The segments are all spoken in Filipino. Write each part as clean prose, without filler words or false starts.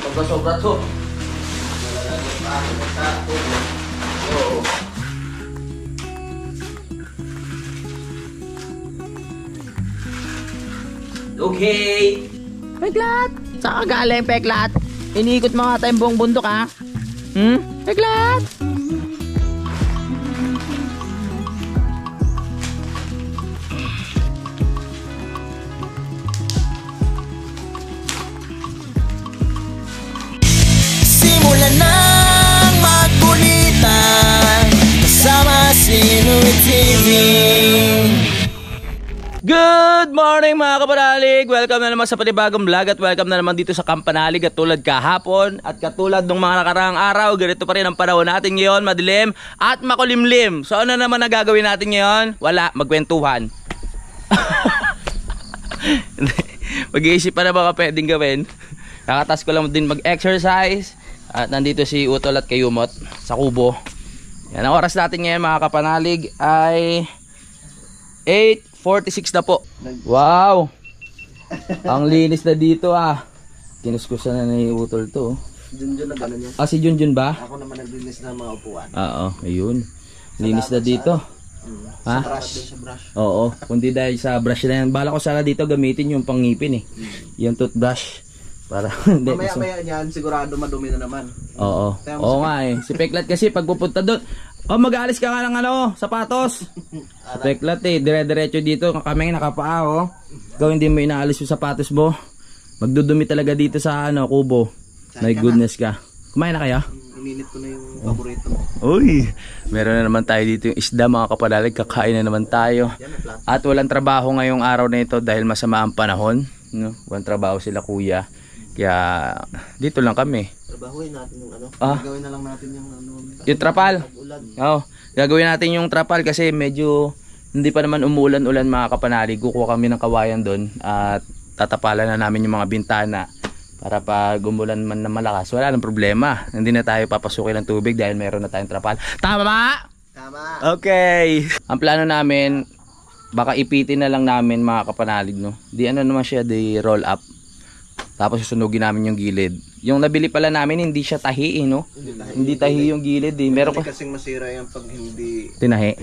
Sobra-sobra to. Okay. Peklat! Saan ka galing, Peklat? Iniikot mo nga tayong buong bundok, ha? Peklat! Simulan nang magkulitan kasama si Inuit TV. Good morning mga kapanalig! Welcome na naman sa panibagong vlog at welcome na naman dito sa Kampanalig at tulad kahapon at katulad ng mga nakaraang araw, ganito pa rin ang panahon natin ngayon, madilim at makulimlim. So ano naman na gagawin natin ngayon? Wala, magkwentuhan. Mag-iisip pa na baka pwedeng gawin. Kakatas ko lang din mag-exercise at nandito si Utol at Kayumot sa kubo. Yan, ang oras natin ngayon mga kapanalig ay 8:46 na po. Wow! Ang linis na dito ah. Kinuskusan na ni Utol to. Junjun na gano'n yan. Ah, si Junjun ba? Ako naman naglinis ng mga upuan. Oo, ayun. Linis na dito. Ha? Sa brush. Sa brush. Oo, kundi dahil sa brush na yan. Bala ko sana dito gamitin yung pangngipin eh. Yung toothbrush. Para hindi. Mamaya-maya niyan, sigurado madumi na naman. Oo. Oo nga eh. Si Peklat kasi pag pupunta doon, mag-aalis ka nga ng sapatos. Si Peklat eh, dire-diretso dito. Kami nakapaa oh. Ikaw hindi mo inaalis yung sapatos mo. Magdudumi talaga dito sa kubo. My goodness ka. Kumain na kayo? Ininit ko na yung paborito mo. Uy, meron na naman tayo dito yung isda mga kapanalig. Kakain na naman tayo. At walang trabaho ngayong araw na ito dahil masama ang panahon. No? Walang trabaho sila kuya. Kaya dito lang kami. Trabahuin natin yung gagawin na lang natin yung yung trapal. Oo, gagawin natin yung trapal kasi medyo hindi pa naman umuulan-ulan mga kapanalig. Kukuha kami ng kawayan doon at tatapalan na namin yung mga bintana para pag umulan man na malakas, wala nang problema. Hindi na tayo papasukin ng tubig dahil meron na tayong trapal. Tama? Tama. Okay. Ang plano namin, baka ipitin na lang namin mga kapanalig, no? Di naman siya, di roll up. Tapos susunugin namin yung gilid. Yung nabili pala namin hindi siya tahi no? Hindi tahi yung gilid eh. Meron ko kasing masira yan pag hindi tinahi.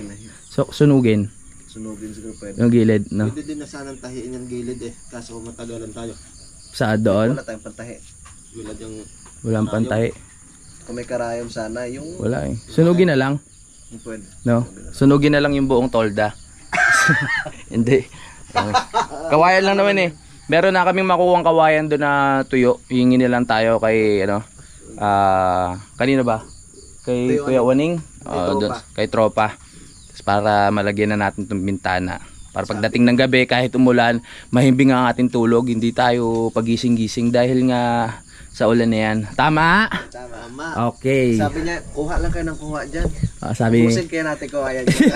So sunugin. Sunugin siguro pwede. Yung gilid, no? Pwede din na sanang tahiin yung gilid eh. Kaso kung matagalan tayo. Saan doon? Wala tayong pantahi. Walang pantahi. Kung may karayom sana yung wala eh. Sunugin na lang. Pwede. No? Sunugin na lang yung buong tolda. Hindi. Kawayan lang naman eh. Meron na kaming makuwang kawayan doon na tuyo. Hingin nilang tayo kay kanino ba? Kay tuyo, Kuya Waning, tropa. kay tropa. Tapos para malagyan na natin 'tong bintana. Para pagdating ng gabi kahit umulan, mahimbing ang ating tulog, hindi tayo pagising-gising dahil nga sa ulan na yan. Tama? Tama. Okay. Sabi niya, kuha lang kayo ng kuha dyan. Sabi Ubusin kaya natin kawayan dyan.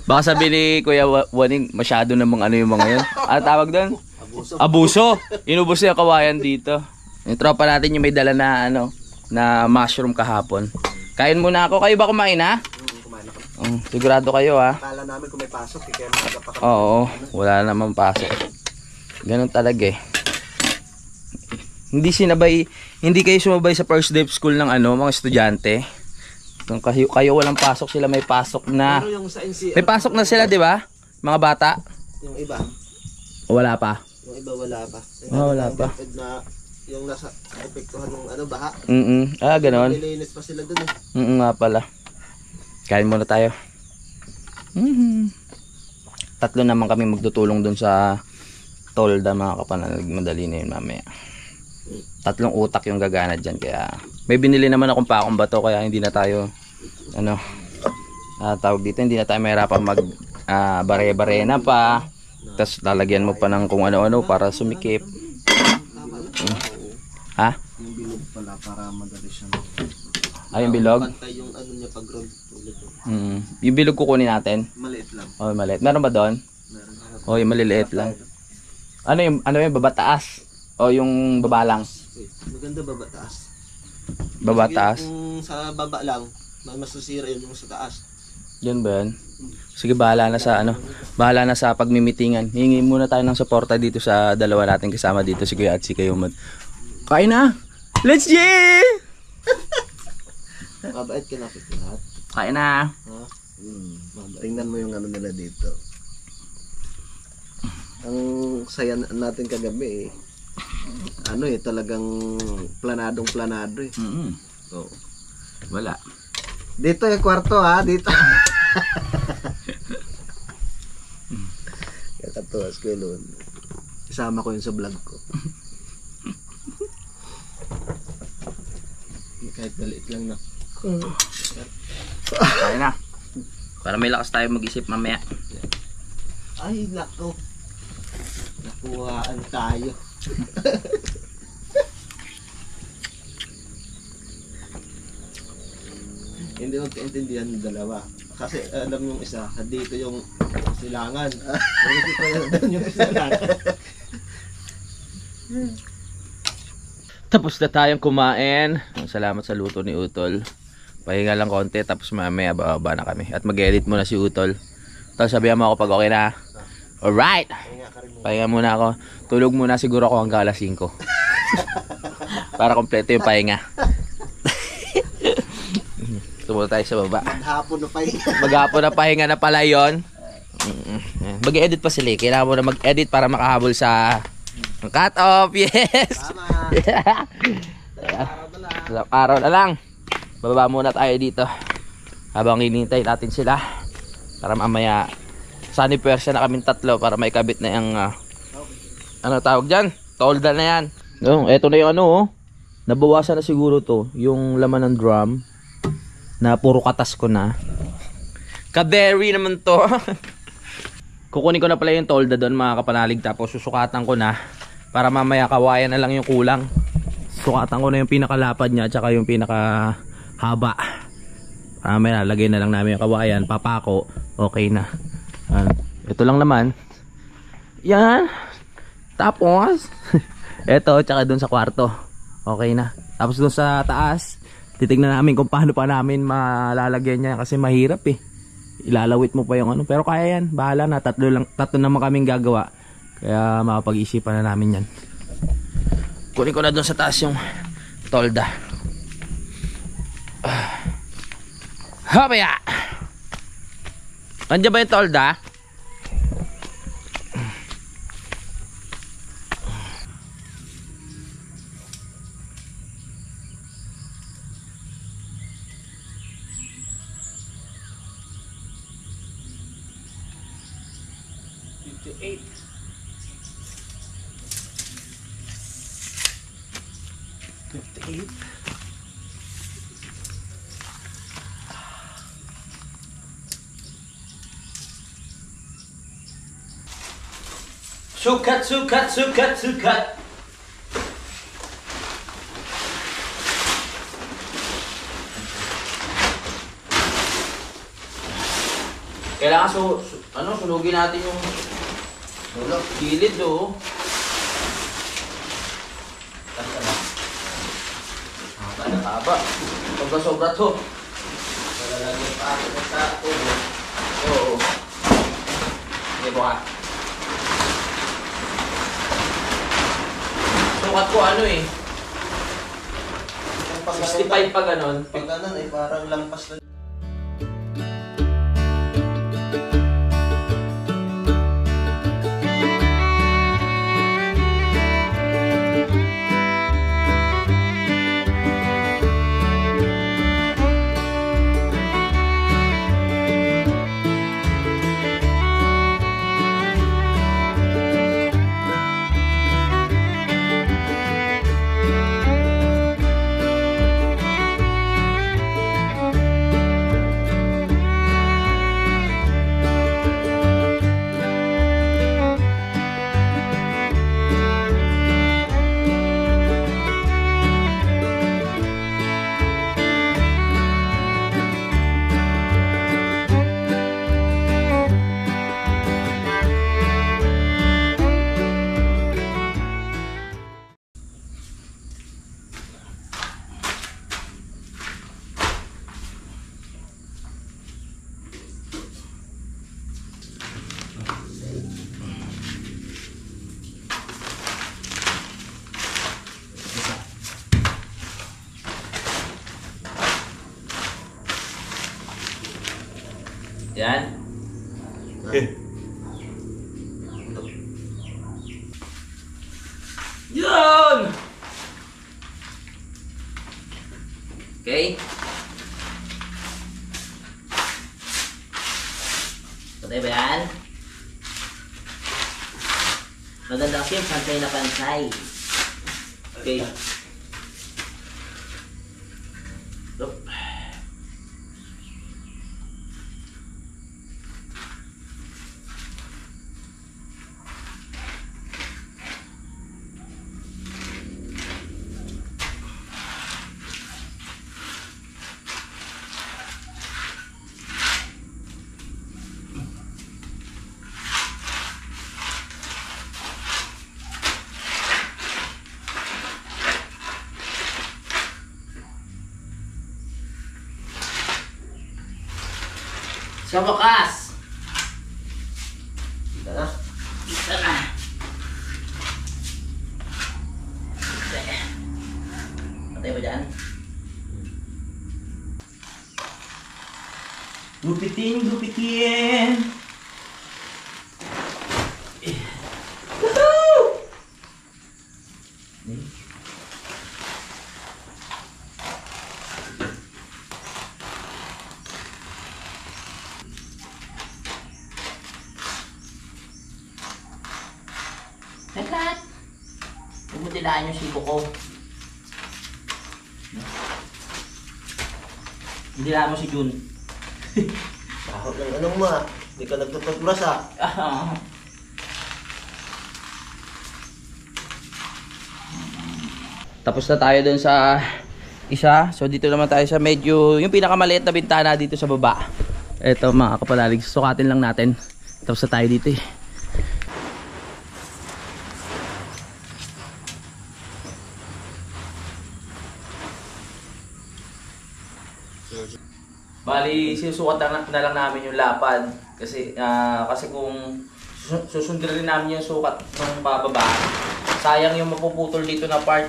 baka sabi ni Kuya Waning, masyado namang yung mga yun. Ano tawag doon? Abuso. Inubos niya kawayan dito. Yung tropa natin yung may dala na na mushroom kahapon. Kain muna ako. Kayo ba kumain ha? Kumain ako. Sigurado kayo ha? Akala namin kung may pasok, kaya magkapakapit. Oo, wala namang pasok. Ganun talaga eh. Hindi kayo sumabay sa first day of school ng mga estudyante. Kung kayo walang pasok, sila may pasok na. Pero yung sa NCR, May pasok na sila, di ba? Mga bata. yung iba, Wala pa. yung iba wala pa. Wala pa. Na, yung nasa epektuhan ng baha. Ganon. Nililinis pa sila dun eh. Nga pala. Kain muna tayo. Tatlo naman kami magtutulong dun sa tolda mga kapanalig. Madali na yun mamaya. 3 utak yung gagana dyan. Kaya may binili naman akong pakong bato. Kaya hindi na tayo tawag dito. Hindi na tayo mahirapan mag bare-bare na pa. Tapos lalagyan mo pa ng kung ano-ano para sumikip. Ha? Yung bilog pala para madali siya. Yung bilog? Pantay yung niya pag roll. Yung bilog kukunin natin? Maliit lang. Maliit. Meron ba doon? Meron. Yung maliliit lang. Ano yung baba taas? O yung baba lang? Maganda baba taas. Baba taas? Kung sa baba lang, mas masisira yung sa taas. Yan ba yan? Sige, bahala na sa bahala na sa pagmimitingan. Hingi muna tayo ng suporta dito sa dalawa natin kasama dito, si Kuya at si Kayumad. Kain na. Let's G! Mabait ka na lahat. Kain na. Ha? Tingnan mo yung ano nila dito. Ang saya natin kagabi eh. Ano eh, talagang planadong planado eh. Oo. Wala. Dito yung kwarto ha, dito. Kakatuwas ko yun. Isama ko yun sa vlog ko. Kahit maliit lang na. Kain na. Para may lakas tayo mag-isip mamaya. Ay, nako. Nakuhaan tayo. Hindi magkaintindihan yung dalawa. Kasi alam yung isa, dito yung silangan. Yung silangan. Tapos na tayong kumain. Salamat sa luto ni Utol. Pahinga lang konti tapos mamaya bababa na kami. At mag-edit muna si Utol. Tapos sabihan mo ako pag okay na. Alright! Pahinga muna ako. Tulog muna siguro ako hanggang alas 5. Para kompleto yung pahinga. Tumunta tayo sa baba. Maghapon na pahinga. Maghapon na pahinga na pala yun. Mag-edit pa sila. Kailangan mo na mag-edit para makahabol sa cut off. Yes! Tama. Araw na lang. Bababa muna tayo dito. Habang hinihintay natin sila. Para mamaya sunny person na kaming tatlo para may kabit na yung ano tawag dyan? Tolda na yan. Eto na yung ano oh. Nabawasan na siguro to. Yung laman ng drum. Na puro katas ko na. Kaderi naman to. Kukunin ko na pala yung tolda doon mga kapanalig. Tapos susukatan ko na. Para mamaya kawayan na lang yung kulang. Sukatan ko na yung pinakalapad niya. At saka yung pinakahaba. Mamaya lagay na lang namin yung kawayan. Papako. Okay na. Ito lang naman. Yan. Tapos eto tsaka dun sa kwarto. Okay na. Tapos dun sa taas titignan namin kung paano pa namin malalagyan niya. Kasi mahirap eh. Ilalawit mo pa yung ano. Pero kaya yan. Bahala na. Tatlo naman kaming gagawa. Kaya makapag-isipan na namin yan. Kunin ko na dun sa taas yung tolda. Hopaya! Andiyan ba yung tolda? Sukat, sukat, sukat, sukat. Kailangan sunugin natin yung gilid do. Haba. Sobra-sobra to. Malalagyan pa ako sa tubo. Oo. Sige po ka. Sukat ko ano eh. 65 pa ganon. Pag ganon eh, parang lampas na. Yan. Yun! Okay. Patay ba yan? Maganda kasi yung pantay na pantay. Okay. Look. Sa wakas! Kita na. Isa na. Patay ba dyan? Gupitin, gupitin! Woohoo! Lahat. Huwag mo tilaan yung sibo ko. Hindi mo si Jun. Bakit ng anong mo ah? Hindi ka nagtututbrush ah. Tapos na tayo dun sa isa. So dito naman tayo sa medyo yung pinakamaliit na bintana dito sa baba. Eto mga kapalalig, sukatin lang natin. Tapos na tayo dito eh. Bali, sinusukat na lang namin yung lapad kasi kung susundin rin namin yung sukat ng pababa, sayang yung mapuputol dito na part.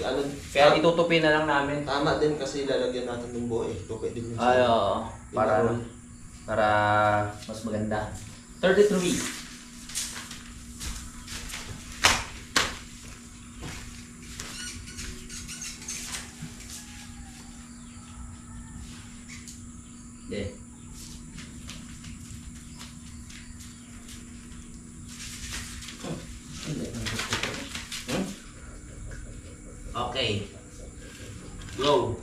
Ano, Kaya itutupin na lang namin. tama din kasi lalagyan natin ng buo eh. Tupi din yung Ay, oo. Para mas maganda. 33. Yeah. Okay. Go.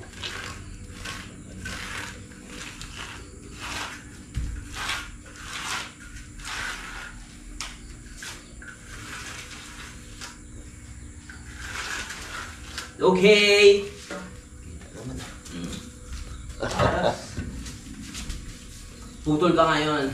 Okay. Putol ka ngayon.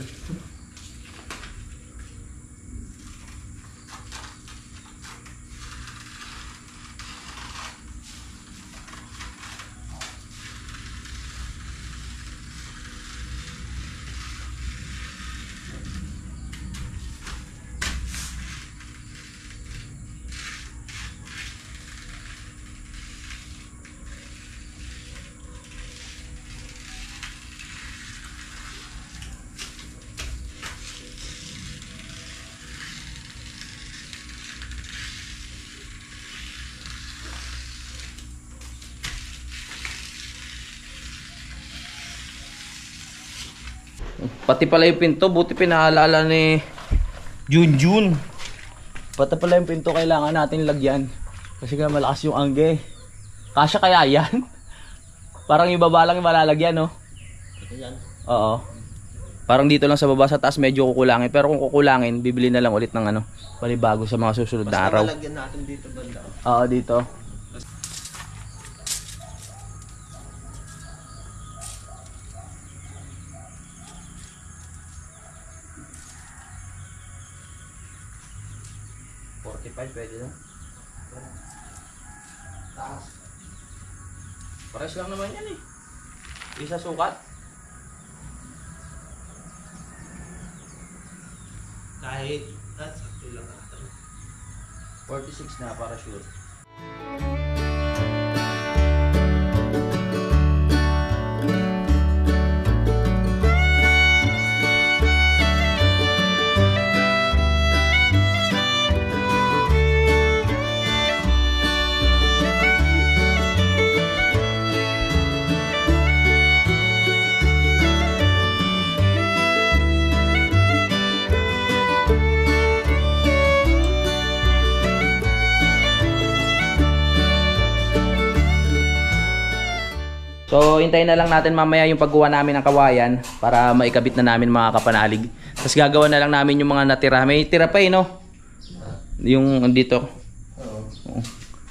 Pati pala yung pinto, buti pinaalala ni Junjun. Pati pala yung pinto kailangan natin lagyan. Kasi nga malakas yung angge. Kasya kaya yan? Parang ibaba lang yung malalagyan, no? Ito yan. Oo. Parang dito lang sa baba, sa taas medyo kukulangin. Pero kung kukulangin, bibili na lang ulit ng ano, panibago sa mga susunod na araw. Basta lalagyan natin dito banda. Oo, dito. Pwede na. Taas. Pares lang naman yan eh. Isa sukat. Kahit, sakto lang natin. 46 na para sure. So hintayin na lang natin mamaya yung pagkuha namin ng kawayan para maikabit na namin mga kapanalig. Tapos gagawa na lang namin yung mga natira. May tira pa no? Yung dito. Oo.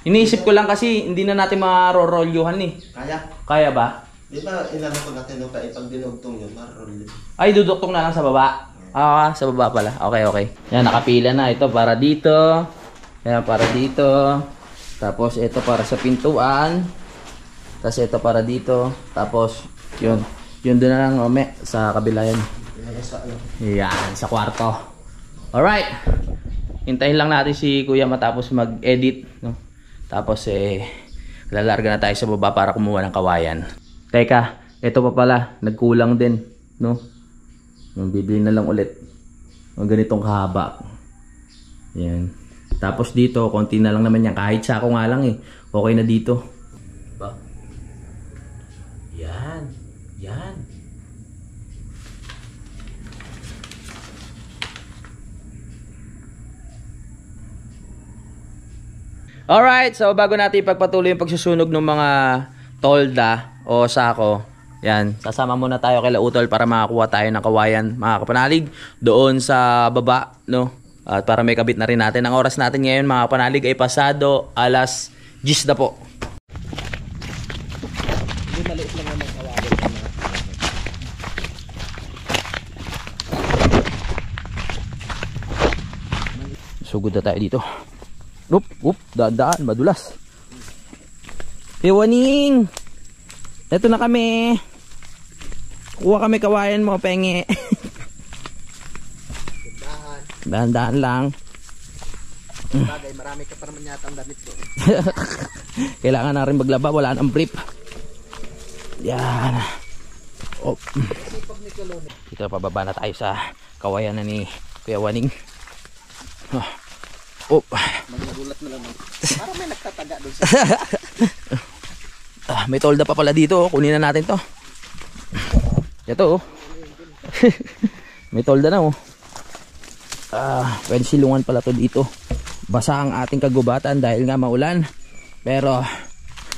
Iniisip ko lang kasi hindi na natin marorolyuhan eh. Kaya? Kaya ba? Di ba inano ko natin nung pag dinugtong yun, mararoli. Ay, duduktong na lang sa baba. Ah, sa baba pala. Okay, okay. Yan, nakapila na. Ito para dito. Yan, para dito. Tapos ito para sa pintuan. Tapos ito para dito. Tapos, yun. Yun doon na lang, ome. Sa kabila yan. Yan, sa kwarto. Alright. Hintayin lang natin si Kuya matapos mag-edit, no? Tapos lalarga na tayo sa baba para kumuha ng kawayan. Teka, ito pa pala, nagkulang din, no? Bibili na lang ulit ng ganitong kahaba. Yan. Tapos dito, konti na lang naman yan. Kahit sako nga lang okay na dito. Diba? Yan. Yan. Alright, so bago natin ipagpatuloy yung pagsusunog ng mga tolda o sako, yan, sasama muna tayo kay Lautol para makakuha tayo ng kawayan, mga kapanalig, doon sa baba, no? At para may kabit na rin natin. Ang oras natin ngayon, mga kapanalig, ay pasado alas 10 na po. Sugod na tayo dito. Daan, madulas. Ewaning! Ito na kami. Kuha kami kawayan mo, penge. Dahan-dahan lang. Bagay, marami ka pa naman yata ang damit ko. Kailangan na rin maglaba, wala nang brief. Yan. Oh. Dito, pababa na tayo sa kawayan na ni Kuya Waning. Magnagulat na lang. Parang may nagtataga doon sa... May tolda pa pala dito. Kunin na natin to. Ito. May tolda na. Pwede silungan pala to dito. Basa ang ating kagubatan dahil nga maulan. Pero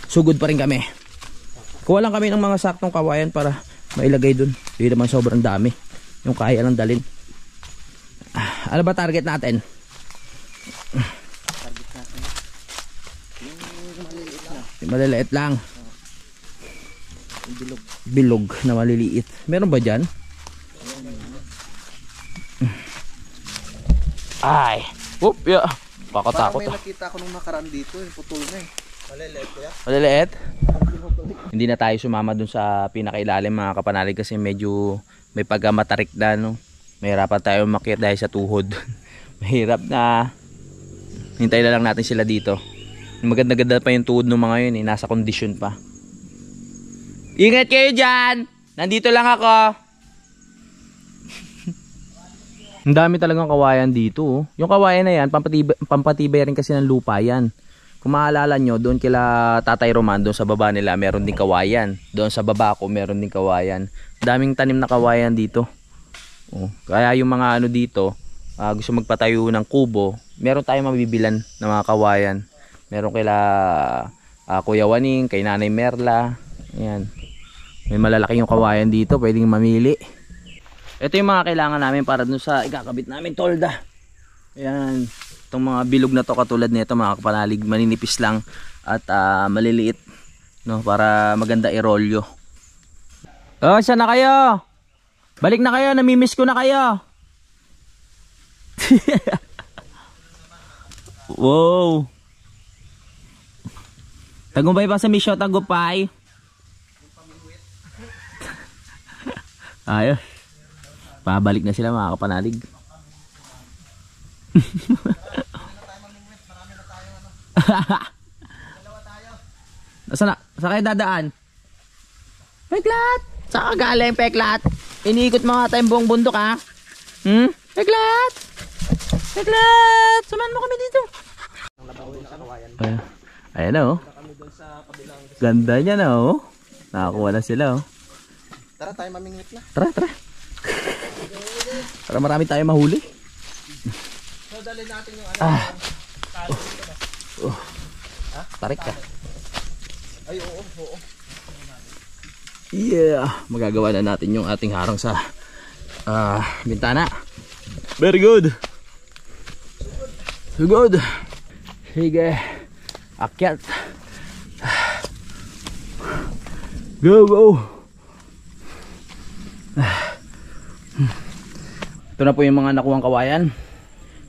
sugod pa rin kami. Kuha lang kami ng mga saktong kawayan para mailagay dun. Hindi naman sobrang dami. Yung kaya lang dalhin. Ano ba target natin? Maliliit lang. Bilog na maliliit. Meron ba dyan? Ay. Oop, yeah. Pakatakot. Parang may nakita ko nung nakaraan dito. Putol na Maliliit kaya? Maliliit? Hindi na tayo sumama dun sa pinakailalim, mga kapanalig, kasi medyo may pagkamatarik na, no? Mahirapan tayo umakyat dahil sa tuhod. Mahirap na. Hintayin na lang natin sila dito. Maganda-ganda pa yung tuhod ng mga yun nasa kondisyon pa. Ingat kayo dyan! Nandito lang ako. Ang dami talagang kawayan dito. Yung kawayan na yan, pampatibay rin kasi ng lupa yan. Kung maalala nyo, doon kila Tatay Roman, doon sa baba nila, meron din kawayan. Doon sa baba ko, meron din kawayan. Daming tanim na kawayan dito. Kaya yung mga ano dito, gusto magpatayo ng kubo, meron tayong mabibilan ng mga kawayan. Meron kila Kuya Waning, kay Nanay Merla. Ayan. May malalaki yung kawayan dito, pwedeng mamili. Ito yung mga kailangan namin para dun sa ikakabit namin tolda. Ayan. Itong mga bilog na to, katulad nito, mga kapanalig, maninipis lang at maliliit, no, para maganda irolyo. Oh, saan na kayo? Balik na kayo, namimiss ko na kayo. Wow. Tagumpay pa sa misyon, tagumpay. Ayos. Pabalik na sila, mga kapanalig. Nasaan na? Saan kayo dadaan? Peklat! Saan ka galing, Peklat? Iniikot mga tayong buong bundok, ha? Peklat! Peklat! Samahan mo kami dito. Ayan na, oh. Ganda niya na, oh. Nakakuha na sila, oh. Tara tayo mamingwit na. Tara. Para marami tayo mahuli. So dali natin yung ano. Tarik ka. Ay, oo. Yeah, magagawa na natin yung ating harang sa bintana. Very good. So good. Sige, akyat. Go, go. Ito na po yung mga nakuhang kawayan.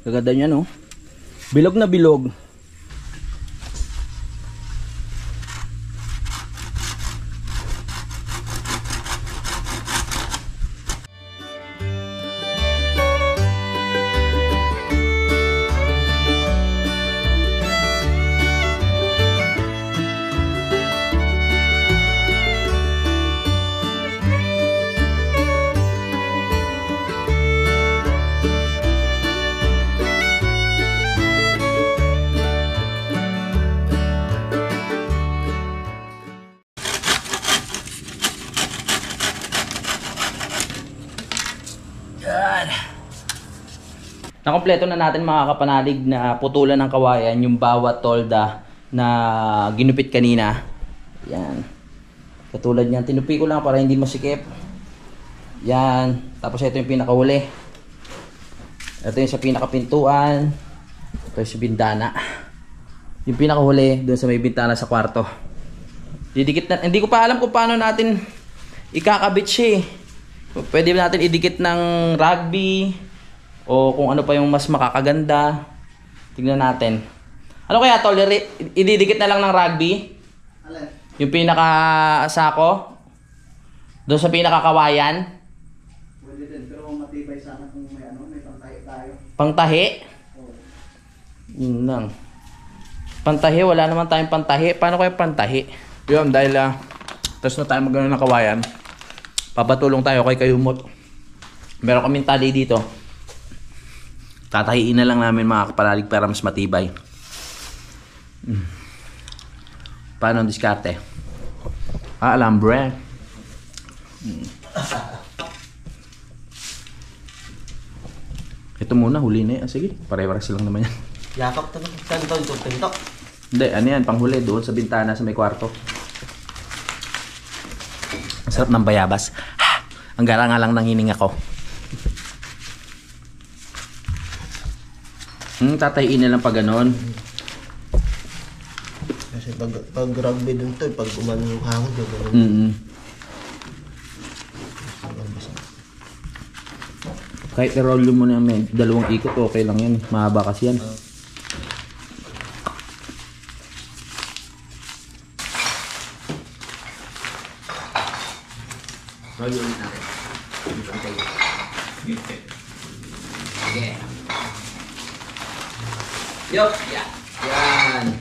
Gaganda niya, no? Bilog na bilog. Nakompleto na natin mga kapanalig na putulan ng kawayan yung bawat tolda na ginupit kanina. Yan. Katulad niyan, tinupi ko lang para hindi masikip. Yan. Tapos ito yung pinakahuli. Ito yung sa pinakapintuan. Ito yung sa bintana. Yung pinakahuli doon sa may bintana sa kwarto. Didikit na, hindi ko pa alam kung paano natin ikakabit siya eh. Pwede natin idikit ng rugby o kung ano pa yung mas makakaganda. Tingnan natin. Ano kaya tol? Ididikit na lang ng rugby? Alin? Yung pinaka-sako? Doon sa pinaka-kawayan? Pwede din, pero matibay sana kung may ano, may pangtahi tayo. Pangtahi? Oo. Yun lang. Pantahi, wala naman tayong pantahi. Paano kayo pantahi? Yun, dahil tapos na tayo magano ng kawayan, papatulong tayo kay Kayumot. Meron kaming tali dito. Tatahiin na lang namin mga kapanalig para mas matibay. Paano ang diskarte? Alambre. Ito muna, huli na yan. Sige, pare-pares lang naman yan. Yakap to. Saan to? Ito, pintok. Hindi, ano yan, panghuli doon sa bintana sa may kwarto. Ang sarap ng bayabas. Ang gara nga lang ng hininga ko. Tatayin na lang pag ganon. Kasi pag rugby dun to, pag umano yung hangin, gano'n. Kahit i-roll mo na may dalawang ikot, okay lang yan. Mahaba kasi yan. Roll ulit natin. Okay. Yup, yeah. Yan.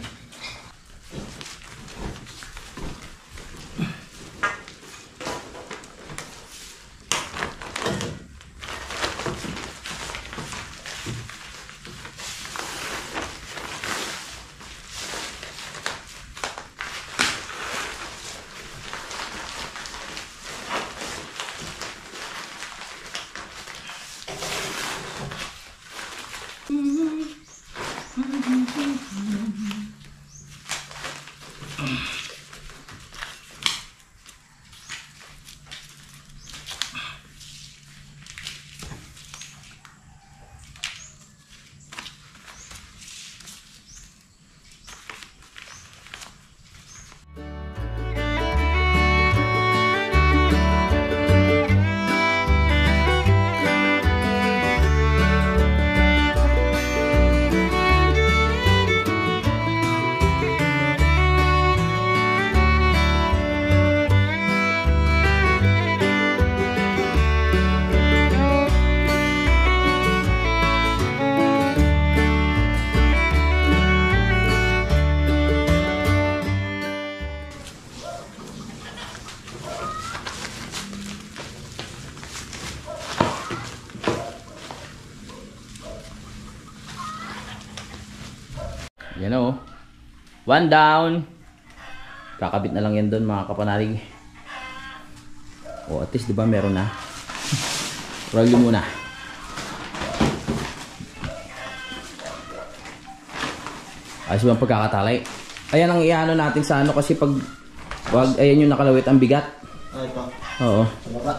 Yan o. One down. Kakabit na lang yan doon mga kapanalig. O at least diba meron na. Roll yun muna. Ayos ba ang pagkakatalay? Ayan ang iano natin sa ano kasi pag wag, ayan yung nakalawit ang bigat. ito. Oo. Sa baba.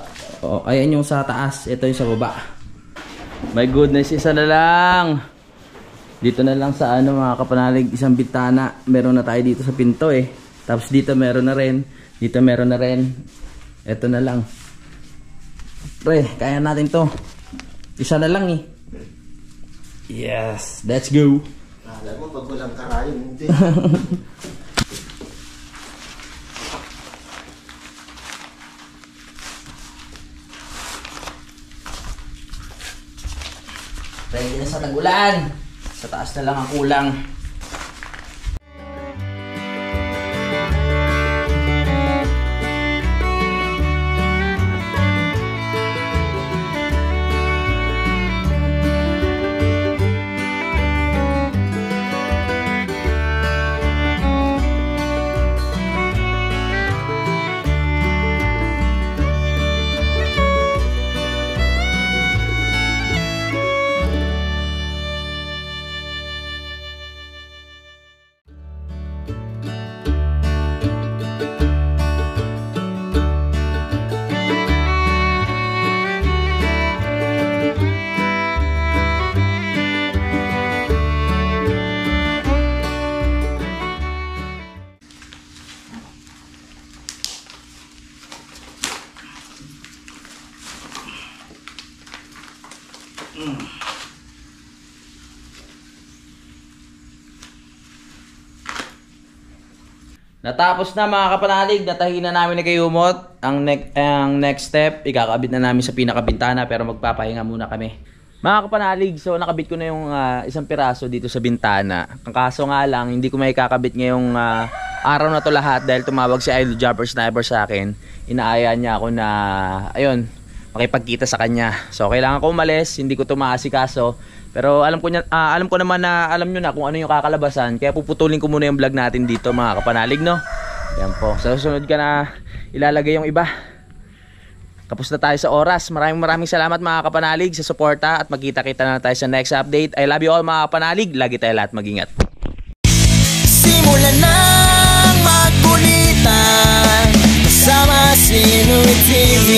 Oo, ayan yung sa taas. Ito yung sa baba. My goodness, isa na lang. Dito na lang sa ano mga kapanalig, isang bintana. Meron na tayo dito sa pinto eh. Tapos dito meron na rin. Dito meron na rin. Ito na lang. Pre, kaya natin to. Isa na lang eh. Yes, let's go. Alam mo, pag walang karayon, hindi. Ready na sa tag-ulan. Sa taas na lang ang kulang. Natapos na mga kapanalig, natahi na namin ni Kayumot. Ang next step, ikakabit na namin sa pinakabintana pero magpapahinga muna kami. Mga kapanalig, so nakabit ko na yung isang piraso dito sa bintana. Ang kaso nga lang, hindi ko may kakabit ngayong araw na to lahat dahil tumawag si Idol Jumper Sniper sa akin. Inaaya niya ako na, ayun, makipagkita sa kanya. So kailangan ko umalis, hindi ko tumaasikaso. Pero alam ko naman na alam nyo na kung ano yung kakalabasan. Kaya puputulin ko muna yung vlog natin dito mga kapanalig, no? Yan po. Sa susunod ka na ilalagay yung iba. Tapos na tayo sa oras. Maraming salamat mga kapanalig sa suporta at magkita-kita na tayo sa next update. I love you all mga kapanalig. Lagi tayo lahat mag-ingat. Simulan ng magkulitan kasama si Louie TV.